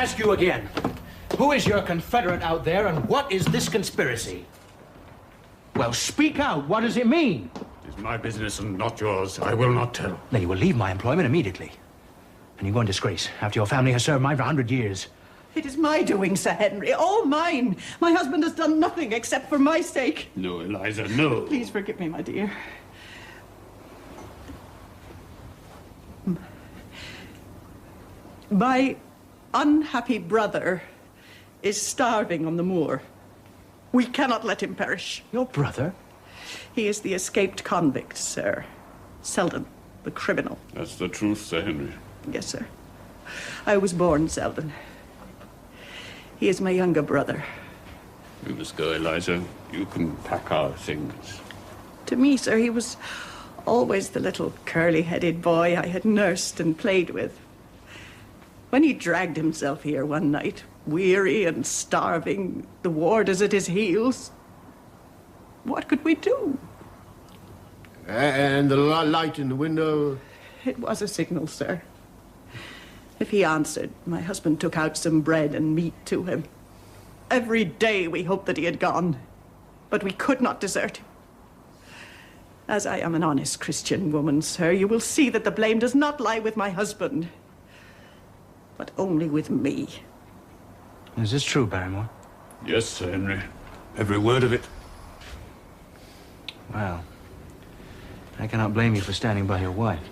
ask you again. Who is your confederate out there, and what is this conspiracy? Well, speak out. What does it mean? It's my business and not yours. I will not tell. Then you will leave my employment immediately. And you go in disgrace after your family has served mine for 100 years. It is my doing, Sir Henry. All mine. My husband has done nothing except for my sake. No, Eliza, no. Please forgive me, my dear. My unhappy brother is starving on the moor. We cannot let him perish. Your brother? He is the escaped convict, sir. Selden, the criminal. That's the truth, Sir Henry. Yes, sir. I was born Selden. He is my younger brother. You must go, Eliza. You can pack our things. To me, sir, he was always the little curly-headed boy I had nursed and played with. When he dragged himself here one night, weary and starving, the warders at his heels, what could we do? And the light in the window? It was a signal, sir. If he answered, my husband took out some bread and meat to him. Every day we hoped that he had gone, but we could not desert him. As I am an honest Christian woman, sir, you will see that the blame does not lie with my husband, but only with me. Is this true, Barrymore? Yes, Sir Henry. Every word of it. Well, I cannot blame you for standing by your wife.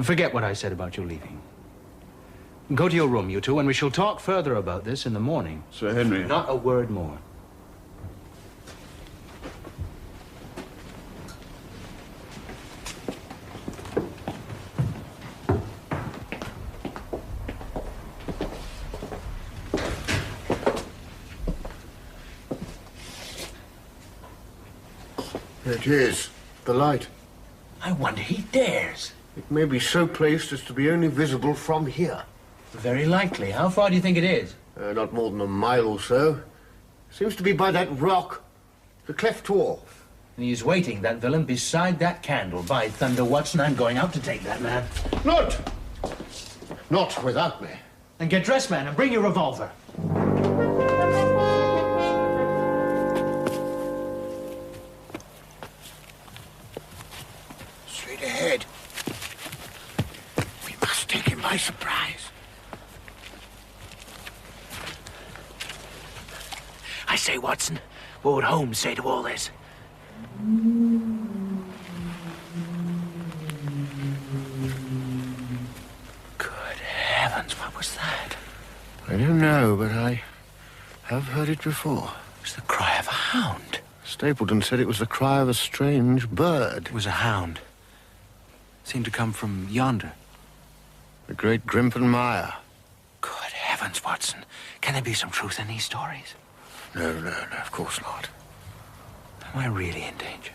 Forget what I said about you leaving. Go to your room, you two, and we shall talk further about this in the morning. Sir Henry. Not a word more. It is. The light. I wonder he dares. It may be so placed as to be only visible from here. Very likely. How far do you think it is? Not more than a mile or so. Seems to be by that rock. The cleft wall. And he's waiting, that villain, beside that candle. By thunder, Watson, I'm going out to take that man. Not without me. And get dressed, man, and bring your revolver. Straight ahead. We must take him by surprise. I say, Watson, what would Holmes say to all this? Good heavens, what was that? I don't know, but I have heard it before. It was the cry of a hound. Stapleton said it was the cry of a strange bird. It was a hound. It seemed to come from yonder. The great Grimpen Mire. Good heavens, Watson. Can there be some truth in these stories? No, of course not. Am I really in danger?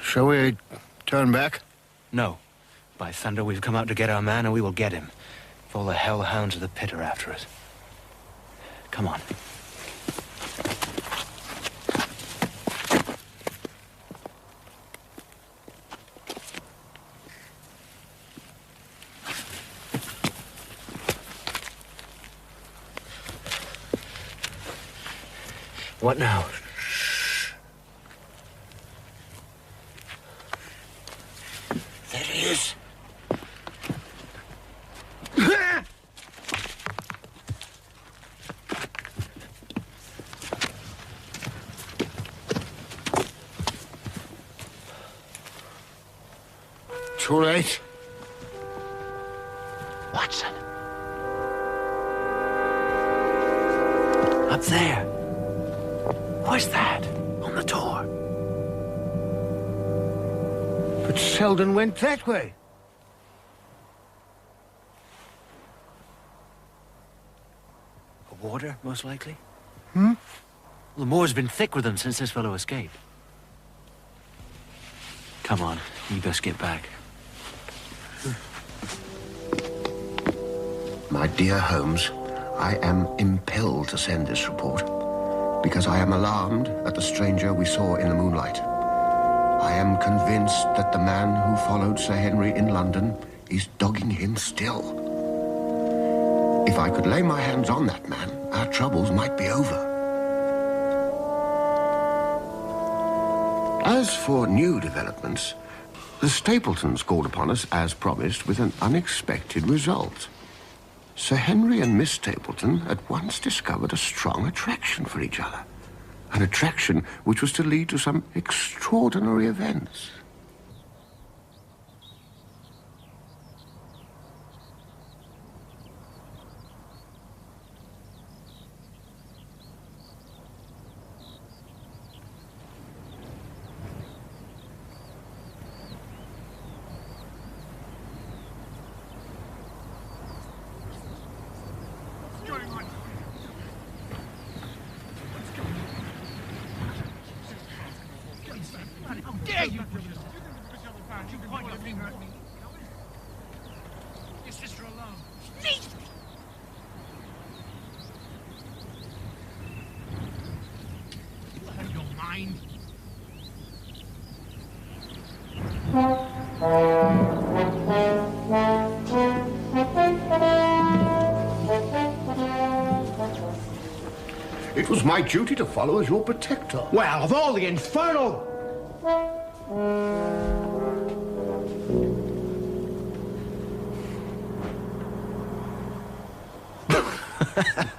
Shall we turn back? No. By thunder, we've come out to get our man, and we will get him. If all the hellhounds of the pit are after us. Come on. What now? There he is. Too late. Watson. Up there. What's that? On the door. But Selden went that way. A warder, most likely? Hmm? The moor's been thick with them since this fellow escaped. Come on, you best get back. My dear Holmes, I am impelled to send this report because I am alarmed at the stranger we saw in the moonlight. I am convinced that the man who followed Sir Henry in London is dogging him still. If I could lay my hands on that man, our troubles might be over. As for new developments, the Stapletons called upon us, as promised, with an unexpected result. Sir Henry and Miss Stapleton at once discovered a strong attraction for each other. An attraction which was to lead to some extraordinary events. dare you? You point your finger at me. Your sister alone. Sneak! You out of your mind? It was my duty to follow as your protector. Well, of all the infernal...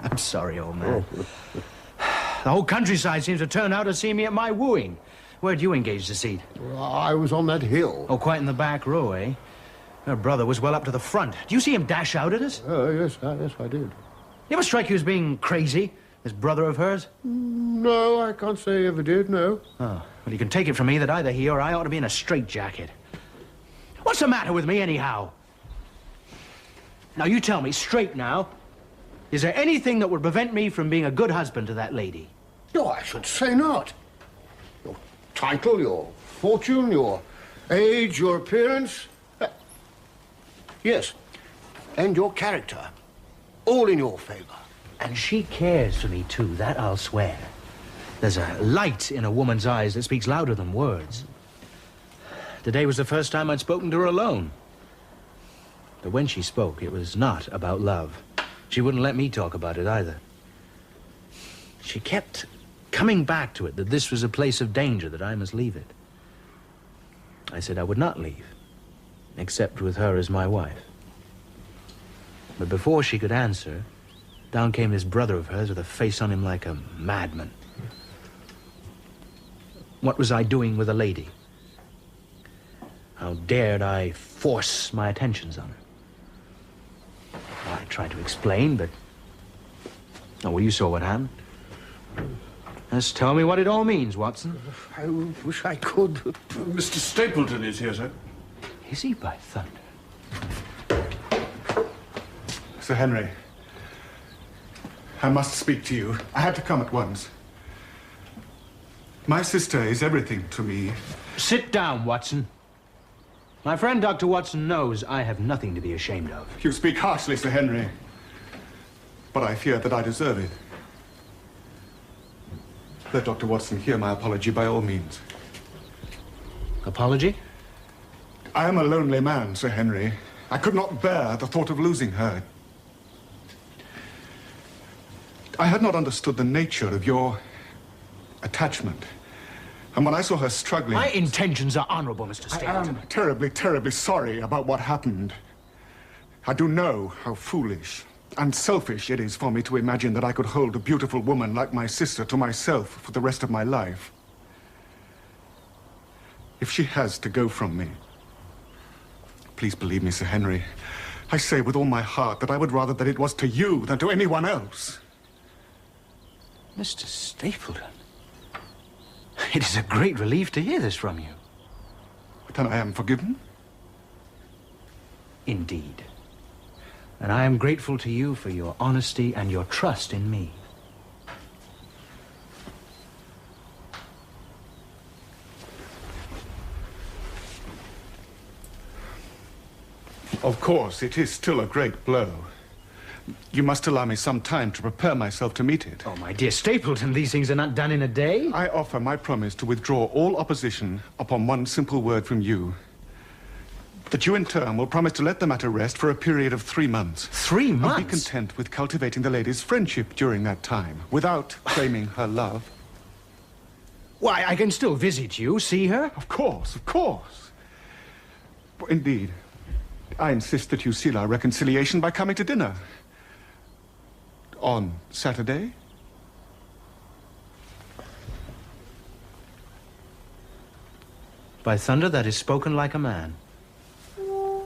I'm sorry, old man. The whole countryside seems to turn out to see me at my wooing. Where'd you engage the seat? I was on that hill. Oh, quite in the back row, eh? Her brother was well up to the front. Do you see him dash out at us? Yes, I did. He ever strike you as being crazy, this brother of hers? No, I can't say I ever did, no. Oh, well, you can take it from me that either he or I ought to be in a straitjacket. What's the matter with me, anyhow? Now, you tell me straight now. Is there anything that would prevent me from being a good husband to that lady? No, I should say not. Your title, your fortune, your age, your appearance. Yes, and your character. All in your favor. And she cares for me, too, that I'll swear. There's a light in a woman's eyes that speaks louder than words. Today was the first time I'd spoken to her alone. But when she spoke, it was not about love. She wouldn't let me talk about it either. She kept coming back to it, that this was a place of danger, that I must leave it. I said I would not leave, except with her as my wife. But before she could answer, down came this brother of hers with a face on him like a madman. What was I doing with a lady? How dared I force my attentions on her? I tried to explain, but... Oh, well, you saw what happened. Just tell me what it all means, Watson. I wish I could. Mr. Stapleton is here, sir. Is he, by thunder? Sir Henry, I must speak to you. I had to come at once. My sister is everything to me. Sit down, Watson. My friend Dr. Watson knows I have nothing to be ashamed of. You speak harshly, Sir Henry, but I fear that I deserve it. Let Dr. Watson hear my apology by all means. Apology? I am a lonely man, Sir Henry. I could not bear the thought of losing her. I had not understood the nature of your attachment. And when I saw her struggling... My intentions are honorable, Mr. Stapleton. I am terribly, terribly sorry about what happened. I do know how foolish and selfish it is for me to imagine that I could hold a beautiful woman like my sister to myself for the rest of my life. If she has to go from me, please believe me, Sir Henry. I say with all my heart that I would rather that it was to you than to anyone else. Mr. Stapleton, it is a great relief to hear this from you. Then I am forgiven? Indeed. And I am grateful to you for your honesty and your trust in me. Of course, it is still a great blow. You must allow me some time to prepare myself to meet it. Oh, my dear Stapleton, these things are not done in a day. I offer my promise to withdraw all opposition upon one simple word from you. that you in turn will promise to let the matter rest for a period of 3 months. 3 months? And be content with cultivating the lady's friendship during that time, without claiming her love. Why, I can still visit you, see her? Of course, of course. Indeed, I insist that you seal our reconciliation by coming to dinner. On Saturday? By thunder, that is spoken like a man.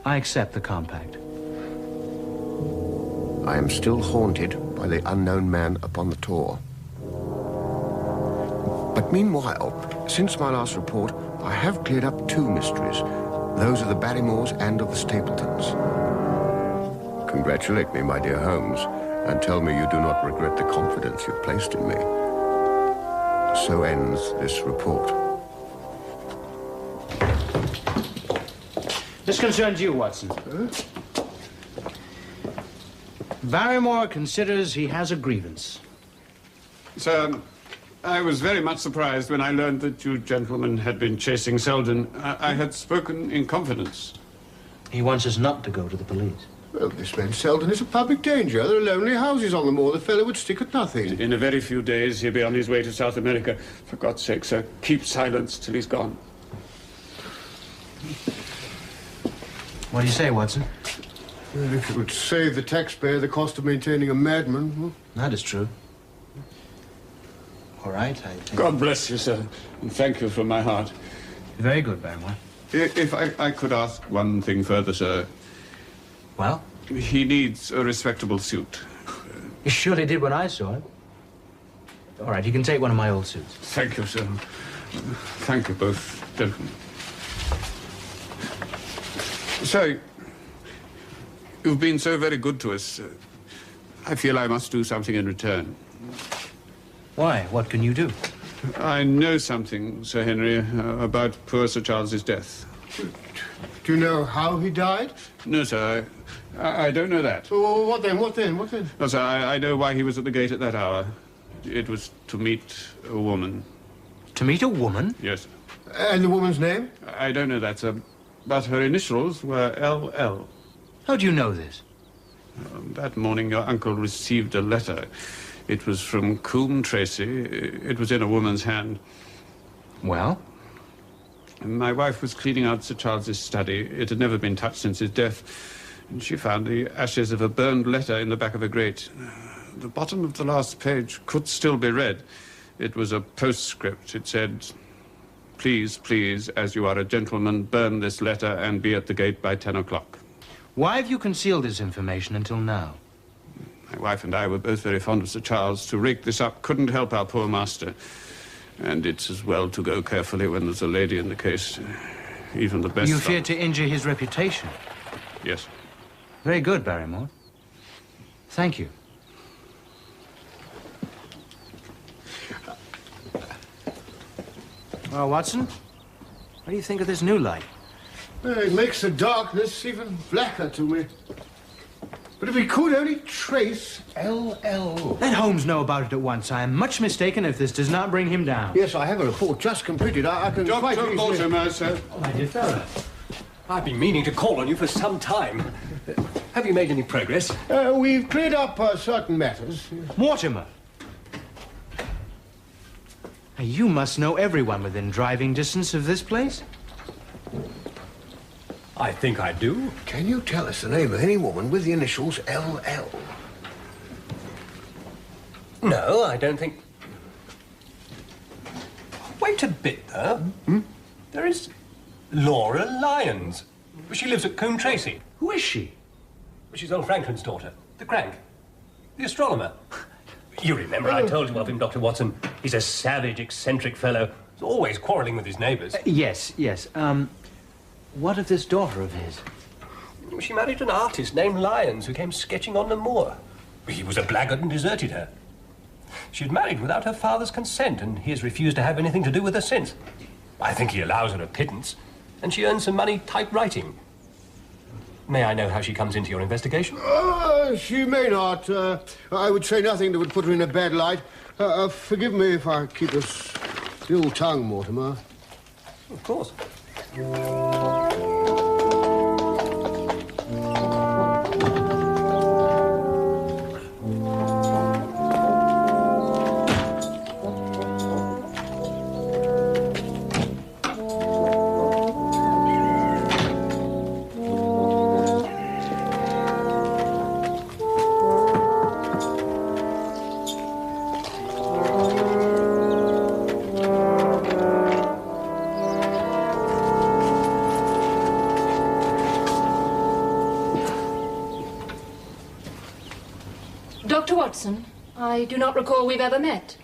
I accept the compact. I am still haunted by the unknown man upon the tour. But meanwhile, since my last report, I have cleared up 2 mysteries. Those of the Barrymores and of the Stapletons. Congratulate me, my dear Holmes, and tell me you do not regret the confidence you've placed in me. So ends this report. This concerns you, Watson. Barrymore considers he has a grievance. Sir, I was very much surprised when I learned that you gentlemen had been chasing Selden. I had spoken in confidence. He wants us not to go to the police. Well, this man Selden is a public danger. There are lonely houses on the moor. The fellow would stick at nothing. In a very few days, he'll be on his way to South America. For God's sake, sir, keep silence till he's gone. What do you say, Watson? Well, if it would save the taxpayer the cost of maintaining a madman, well... That is true. All right, I think... God bless you, sir, and thank you from my heart. Very good, Barrymore. If I could ask one thing further, sir. Well? He needs a respectable suit. He surely did when I saw him. All right, you can take one of my old suits. Thank you, sir. Thank you both, gentlemen. So, you've been so very good to us. I feel I must do something in return. Why? What can you do? I know something, Sir Henry, about poor Sir Charles's death. Do you know how he died? No, sir, I don't know that. Oh, what then? What then? What then? No, sir, I know why he was at the gate at that hour. It was to meet a woman. To meet a woman? Yes, sir. And the woman's name? I don't know that, sir, but her initials were LL. How do you know this? That morning, your uncle received a letter. It was from Coombe Tracy. It was in a woman's hand. Well? My wife was cleaning out Sir Charles's study. It had never been touched since his death. And she found the ashes of a burned letter in the back of a grate. The bottom of the last page could still be read. It was a postscript. It said, "Please, please, as you are a gentleman, burn this letter and be at the gate by 10 o'clock. Why have you concealed this information until now? My wife and I were both very fond of Sir Charles. To rake this up couldn't help our poor master. And it's as well to go carefully when there's a lady in the case. Even the best... You fear to injure his reputation? Yes. Very good, Barrymore. Thank you. Well, Watson, what do you think of this new light? It makes the darkness even blacker to me. But if we could only trace LL... Let Holmes know about it at once. I am much mistaken if this does not bring him down. Yes, I have a report just completed. I can quite Dr. easily... Mortimer, sir. Oh, my dear fellow. I've been meaning to call on you for some time. Have you made any progress? We've cleared up certain matters. Mortimer! Now, you must know everyone within driving distance of this place. I think I do. Can you tell us the name of any woman with the initials LL? No, I don't think... Wait a bit, though. There is Laura Lyons. She lives at Coombe Tracy. Who is she? She's old Franklin's daughter, the crank, the astronomer. You remember I told you of him, Dr. Watson. He's a savage, eccentric fellow. He's always quarrelling with his neighbours. Yes. What of this daughter of his? She married an artist named Lyons who came sketching on the moor. He was a blackguard and deserted her. She'd married without her father's consent, and he has refused to have anything to do with her since. I think he allows her a pittance, and she earns some money typewriting. May I know how she comes into your investigation? She may not. I would say nothing that would put her in a bad light. Forgive me if I keep a still tongue, Mortimer. Of course. Watson, I do not recall we've ever met.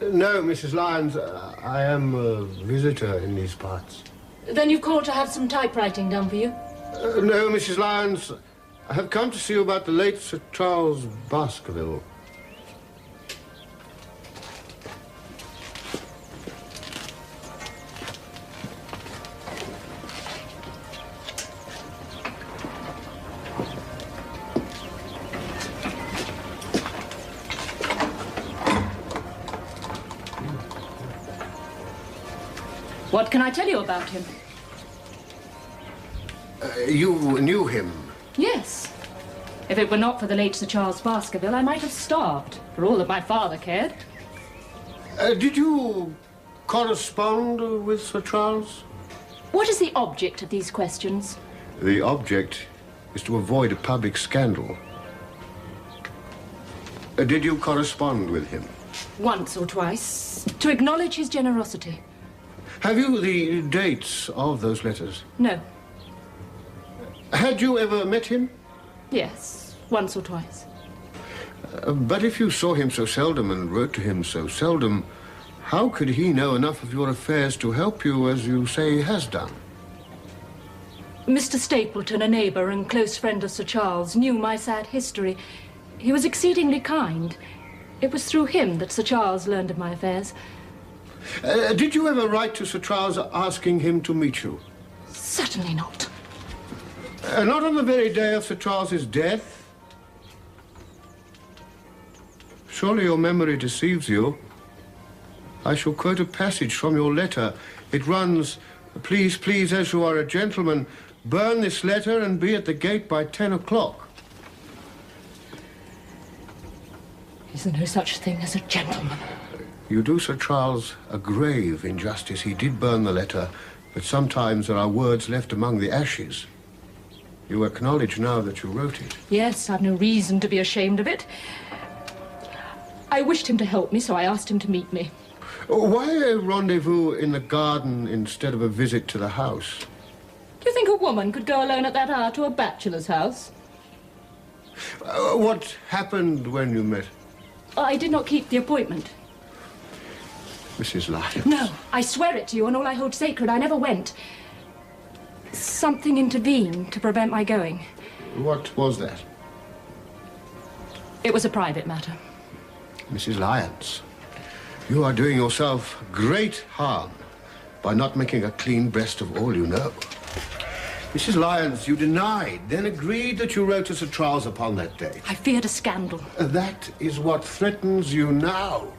No, Mrs. Lyons, I am a visitor in these parts. Then you've called to have some typewriting done for you? No, Mrs. Lyons, I have come to see you about the late Sir Charles Baskerville. What can I tell you about him? You knew him? Yes. If it were not for the late Sir Charles Baskerville, I might have starved, for all that my father cared. Did you correspond with Sir Charles? What is the object of these questions? The object is to avoid a public scandal. Did you correspond with him? Once or twice, to acknowledge his generosity. Have you the dates of those letters? No. Had you ever met him? Yes, once or twice. But if you saw him so seldom and wrote to him so seldom, how could he know enough of your affairs to help you, as you say he has done? Mr. Stapleton, a neighbour and close friend of Sir Charles, knew my sad history. He was exceedingly kind. It was through him that Sir Charles learned of my affairs. Did you ever write to Sir Charles asking him to meet you? Certainly not. Not on the very day of Sir Charles's death? Surely your memory deceives you. I shall quote a passage from your letter. It runs, "Please, please, as you are a gentleman, burn this letter and be at the gate by 10 o'clock. Is there no such thing as a gentleman? You do Sir Charles a grave injustice. He did burn the letter, but sometimes there are words left among the ashes. You acknowledge now that you wrote it. Yes, I've no reason to be ashamed of it. I wished him to help me, so I asked him to meet me. Why a rendezvous in the garden instead of a visit to the house? Do you think a woman could go alone at that hour to a bachelor's house? What happened when you met? I did not keep the appointment. Mrs. Lyons. No, I swear it to you on all I hold sacred. I never went. Something intervened to prevent my going. What was that? It was a private matter. Mrs. Lyons, you are doing yourself great harm by not making a clean breast of all you know. Mrs. Lyons, you denied, then agreed that you wrote to Sir Charles upon that day. I feared a scandal. That is what threatens you now.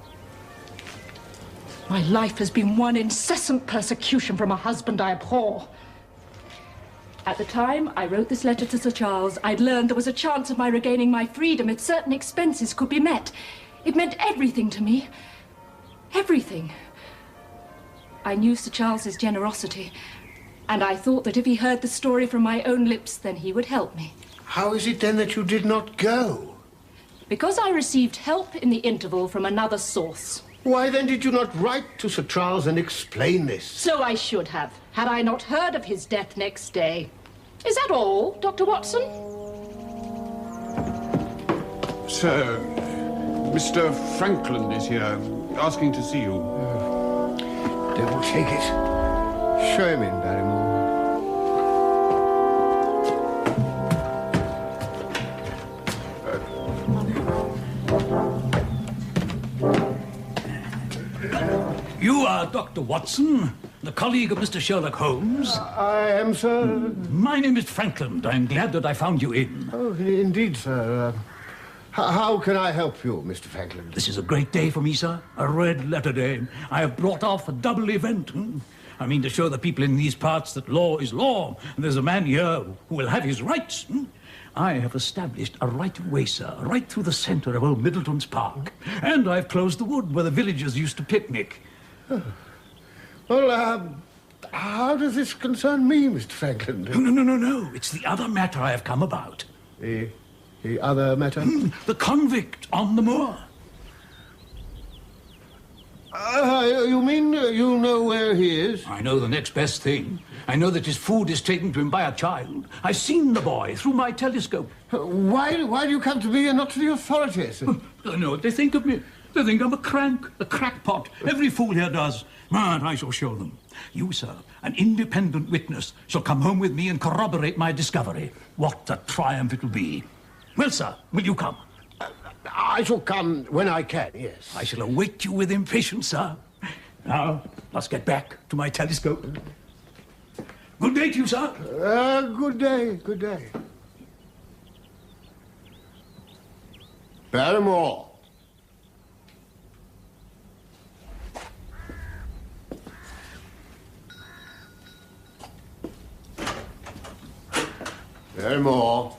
My life has been one incessant persecution from a husband I abhor. At the time I wrote this letter to Sir Charles, I'd learned there was a chance of my regaining my freedom if certain expenses could be met. It meant everything to me. Everything. I knew Sir Charles's generosity, and I thought that if he heard the story from my own lips, then he would help me. How is it then that you did not go? Because I received help in the interval from another source. Why then did you not write to Sir Charles and explain this? So I should have, had I not heard of his death next day. Is that all, Dr. Watson? Sir, Mr. Franklin is here, asking to see you. Devil take it. Show him in, Barrymore. You are Dr. Watson, the colleague of Mr. Sherlock Holmes. I am, sir. My name is Franklin. I'm glad that I found you in. Oh, indeed, sir. How can I help you, Mr. Franklin? This is a great day for me, sir. A red letter day. I have brought off a double event. I mean to show the people in these parts that law is law, and there's a man here who will have his rights. I have established a right-of-way, sir, right through the centre of old Middleton's Park. And I've closed the wood where the villagers used to picnic. Well, how does this concern me, Mr. Franklin? No. It's the other matter I have come about. The other matter? The convict on the moor. You mean you know where he is? I know the next best thing. I know that his food is taken to him by a child. I've seen the boy through my telescope. Why do you come to me and not to the authorities? I know what they think of me. They think I'm a crank, a crackpot. Every fool here does. But I shall show them. You, sir, an independent witness, shall come home with me and corroborate my discovery. What a triumph it will be. Well, sir, will you come? I shall come when I can, yes. I shall await you with impatience, sir. Now, let's get back to my telescope. Good day to you, sir. Good day, good day. Barrymore. Barrymore.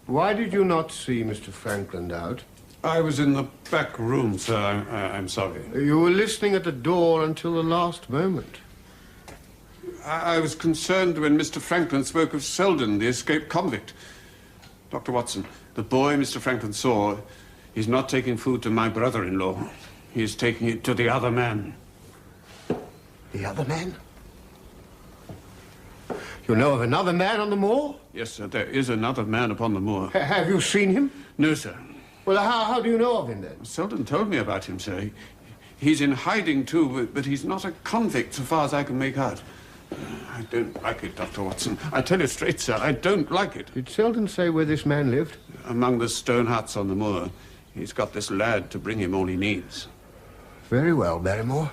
Why did you not see Mr. Frankland out? I was in the back room, sir. I'm sorry. You were listening at the door until the last moment. I was concerned when Mr. Franklin spoke of Selden, the escaped convict. Dr. Watson, the boy Mr. Franklin saw, he's not taking food to my brother-in-law. He's taking it to the other man. The other man? You know of another man on the moor? Yes, sir, there is another man upon the moor. Have you seen him? No, sir. Well, how do you know of him, then? Selden told me about him, sir. He's in hiding, too, but he's not a convict, so far as I can make out. I don't like it, Dr. Watson. I tell you straight, sir, I don't like it. Did Selden say where this man lived? Among the stone huts on the moor. He's got this lad to bring him all he needs. Very well, Barrymore.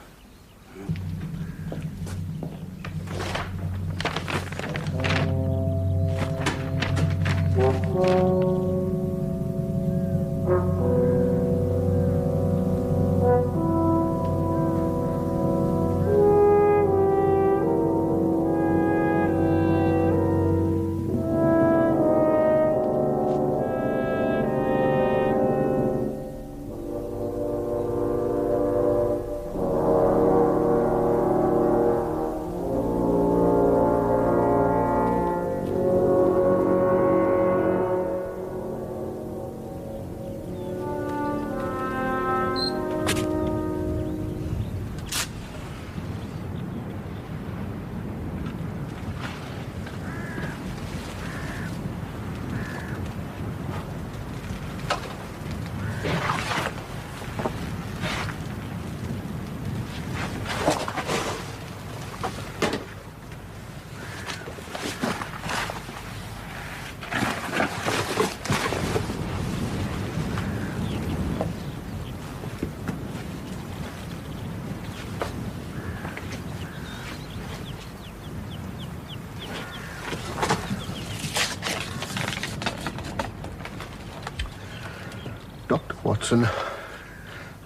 Dr. Watson,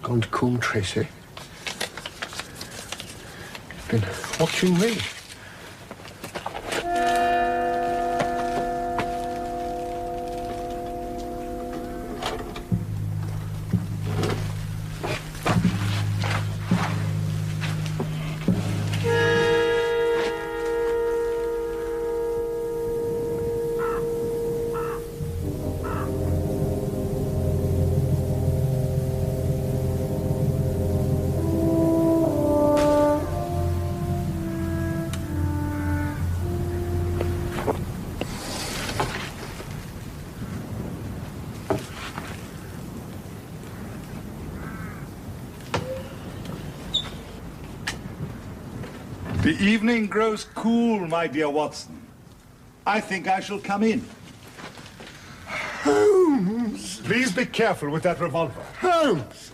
gone to Coombe Tracy. Been watching me. The evening grows cool, my dear Watson. I think I shall come in. Holmes! Please be careful with that revolver. Holmes!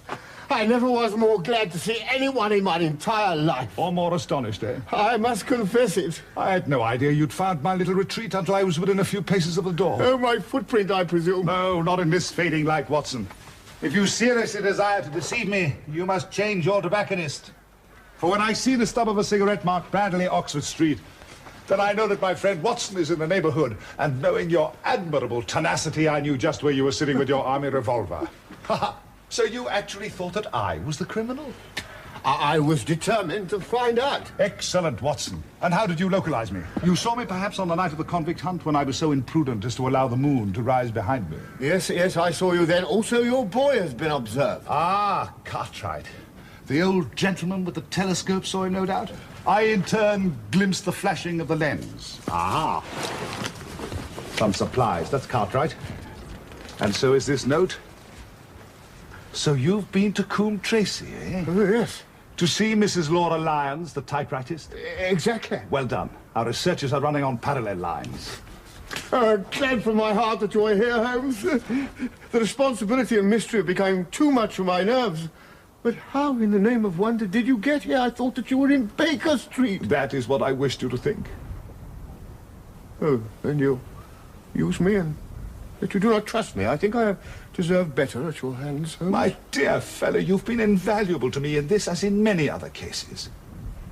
I never was more glad to see anyone in my entire life. Or more astonished, eh? I must confess it. I had no idea you'd found my little retreat until I was within a few paces of the door. Oh, my footprint, I presume. No, not in this fading light, Watson. If you seriously desire to deceive me, you must change your tobacconist. For when I see the stub of a cigarette marked Bradley, Oxford Street, then I know that my friend Watson is in the neighborhood. And knowing your admirable tenacity, I knew just where you were sitting with your army revolver. So you actually thought that I was the criminal? I was determined to find out. Excellent, Watson. And how did you localize me? You saw me perhaps on the night of the convict hunt when I was so imprudent as to allow the moon to rise behind me. Yes, I saw you then. Also, your boy has been observed. Ah, Cartwright. The old gentleman with the telescope saw him, no doubt. I, in turn, glimpsed the flashing of the lens. Ah. Some supplies. That's Cartwright. And so is this note. So you've been to Coombe Tracy, eh? Oh, yes. To see Mrs. Laura Lyons, the typewritist? Exactly. Well done. Our researches are running on parallel lines. Glad from my heart that you are here, Holmes. The responsibility and mystery became too much for my nerves. But how in the name of wonder did you get here? I thought that you were in Baker Street. That is what I wished you to think. Oh, and you use me and that you do not trust me. I think I have deserved better at your hands, Holmes. My dear fellow, you've been invaluable to me in this as in many other cases.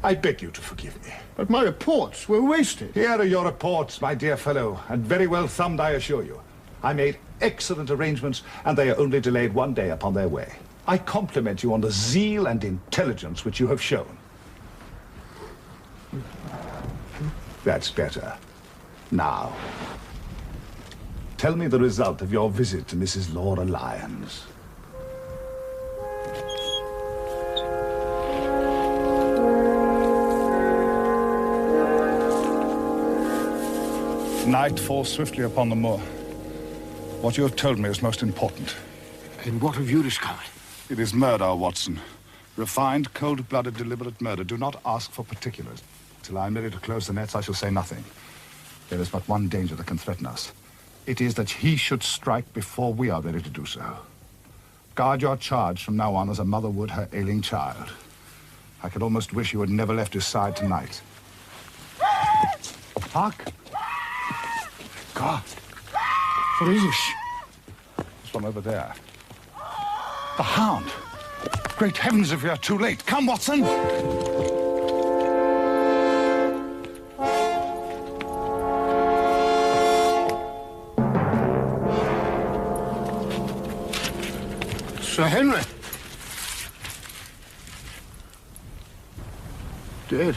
I beg you to forgive me. But my reports were wasted. Here are your reports, my dear fellow, and very well thumbed, I assure you. I made excellent arrangements, and they are only delayed 1 day upon their way. I compliment you on the zeal and intelligence which you have shown. That's better. Now, tell me the result of your visit to Mrs. Laura Lyons. Night falls swiftly upon the moor. What you have told me is most important. And what have you discovered? It is murder, Watson. Refined, cold-blooded, deliberate murder. Do not ask for particulars. Till I am ready to close the nets, I shall say nothing. There is but one danger that can threaten us. It is that he should strike before we are ready to do so. Guard your charge from now on as a mother would her ailing child. I could almost wish you had never left his side tonight. Hark! God! What is this? There's one over there. The hound! Great heavens, if we are too late. Come, Watson! Sir Henry. Dead.